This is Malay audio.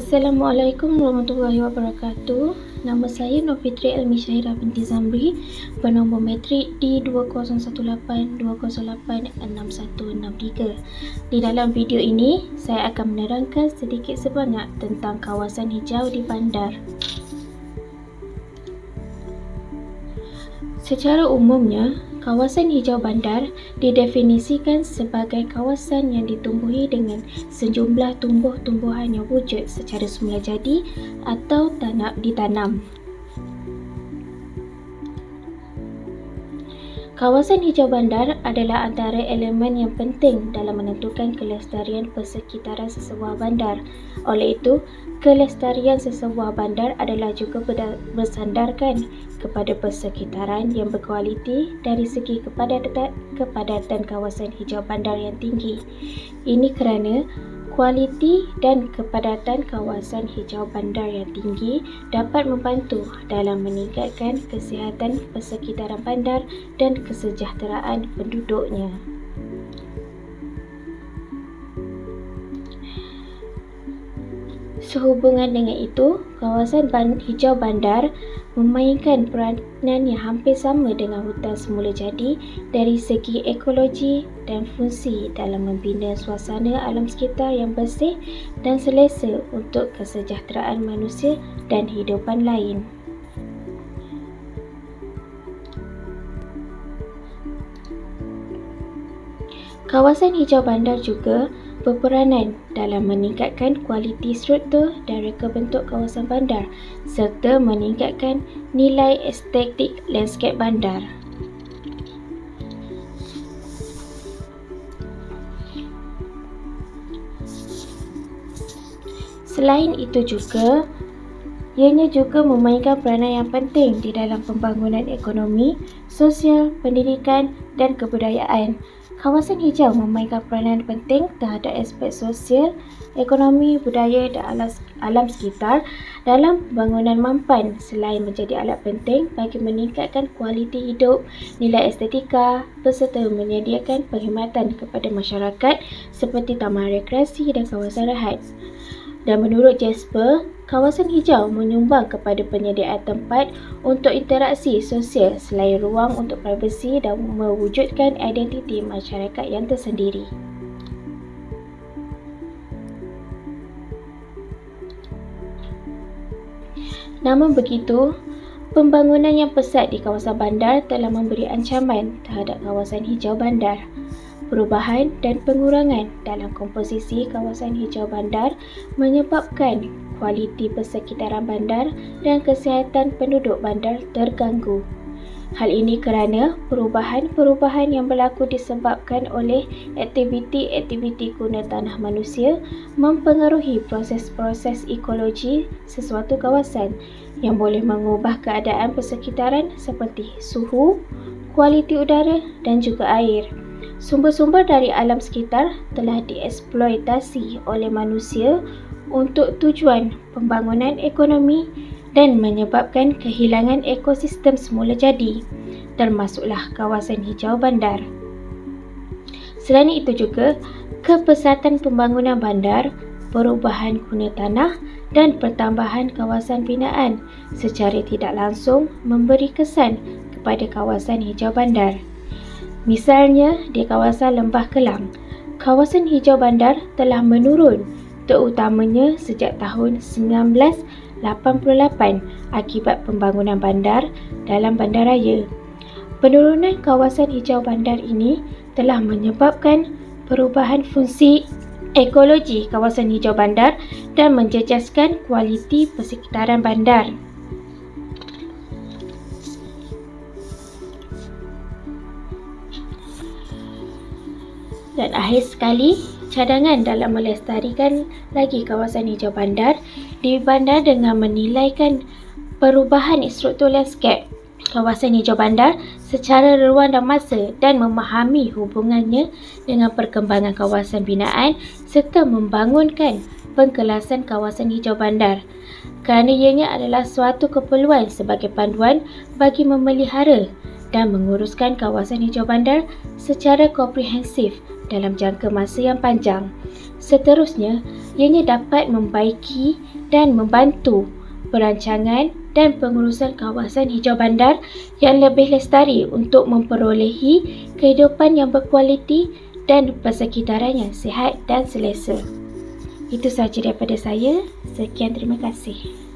Assalamualaikum warahmatullahi wabarakatuh. Nama saya Nur Fitri Elmi Syahira binti Zamri, bernombor metrik D201820866163. Di dalam video ini, saya akan menerangkan sedikit sebanyak tentang kawasan hijau di bandar. Secara umumnya, kawasan hijau bandar didefinisikan sebagai kawasan yang ditumbuhi dengan sejumlah tumbuh-tumbuhan yang wujud secara semula jadi atau ditanam. Kawasan hijau bandar adalah antara elemen yang penting dalam menentukan kelestarian persekitaran sesebuah bandar. Oleh itu, kelestarian sesebuah bandar adalah juga bersandarkan kepada persekitaran yang berkualiti dari segi kepadatan kawasan hijau bandar yang tinggi. Ini kerana kualiti dan kepadatan kawasan hijau bandar yang tinggi dapat membantu dalam meningkatkan kesihatan persekitaran bandar dan kesejahteraan penduduknya. Sehubungan dengan itu, kawasan hijau bandar memainkan peranan yang hampir sama dengan hutan semula jadi dari segi ekologi dan fungsi dalam membina suasana alam sekitar yang bersih dan selesa untuk kesejahteraan manusia dan hidupan lain. Kawasan hijau bandar juga berperanan dalam meningkatkan kualiti struktur dan reka bentuk kawasan bandar serta meningkatkan nilai estetik landscape bandar. Selain itu juga, ianya juga memainkan peranan yang penting di dalam pembangunan ekonomi, sosial, pendidikan dan kebudayaan. Kawasan hijau memainkan peranan penting terhadap aspek sosial, ekonomi, budaya dan alam sekitar dalam pembangunan mampan selain menjadi alat penting bagi meningkatkan kualiti hidup, nilai estetika beserta menyediakan perkhidmatan kepada masyarakat seperti taman rekreasi dan kawasan rehat. Dan menurut Jasper, kawasan hijau menyumbang kepada penyediaan tempat untuk interaksi sosial selain ruang untuk privasi dan mewujudkan identiti masyarakat yang tersendiri. Namun begitu, pembangunan yang pesat di kawasan bandar telah memberi ancaman terhadap kawasan hijau bandar. Perubahan dan pengurangan dalam komposisi kawasan hijau bandar menyebabkan kualiti persekitaran bandar dan kesihatan penduduk bandar terganggu. Hal ini kerana perubahan-perubahan yang berlaku disebabkan oleh aktiviti-aktiviti guna tanah manusia mempengaruhi proses-proses ekologi sesuatu kawasan yang boleh mengubah keadaan persekitaran seperti suhu, kualiti udara dan juga air. Sumber-sumber dari alam sekitar telah dieksploitasi oleh manusia untuk tujuan pembangunan ekonomi dan menyebabkan kehilangan ekosistem semula jadi, termasuklah kawasan hijau bandar. Selain itu juga, kepesatan pembangunan bandar, perubahan guna tanah dan pertambahan kawasan binaan secara tidak langsung memberi kesan kepada kawasan hijau bandar. Misalnya, di kawasan Lembah Kelang, kawasan hijau bandar telah menurun terutamanya sejak tahun 1988 akibat pembangunan bandar dalam bandaraya. Penurunan kawasan hijau bandar ini telah menyebabkan perubahan fungsi ekologi kawasan hijau bandar dan menjejaskan kualiti persekitaran bandar. Dan akhir sekali, cadangan dalam melestarikan lagi kawasan hijau bandar di bandar dengan menilaikan perubahan struktur landscape kawasan hijau bandar secara ruang dan masa dan memahami hubungannya dengan perkembangan kawasan binaan serta membangunkan pengkelasan kawasan hijau bandar kerana ianya adalah suatu keperluan sebagai panduan bagi memelihara dan menguruskan kawasan hijau bandar secara komprehensif dalam jangka masa yang panjang. Seterusnya, ianya dapat membaiki dan membantu perancangan dan pengurusan kawasan hijau bandar yang lebih lestari untuk memperolehi kehidupan yang berkualiti dan persekitaran yang sihat dan selesa. Itu sahaja daripada saya. Sekian, terima kasih.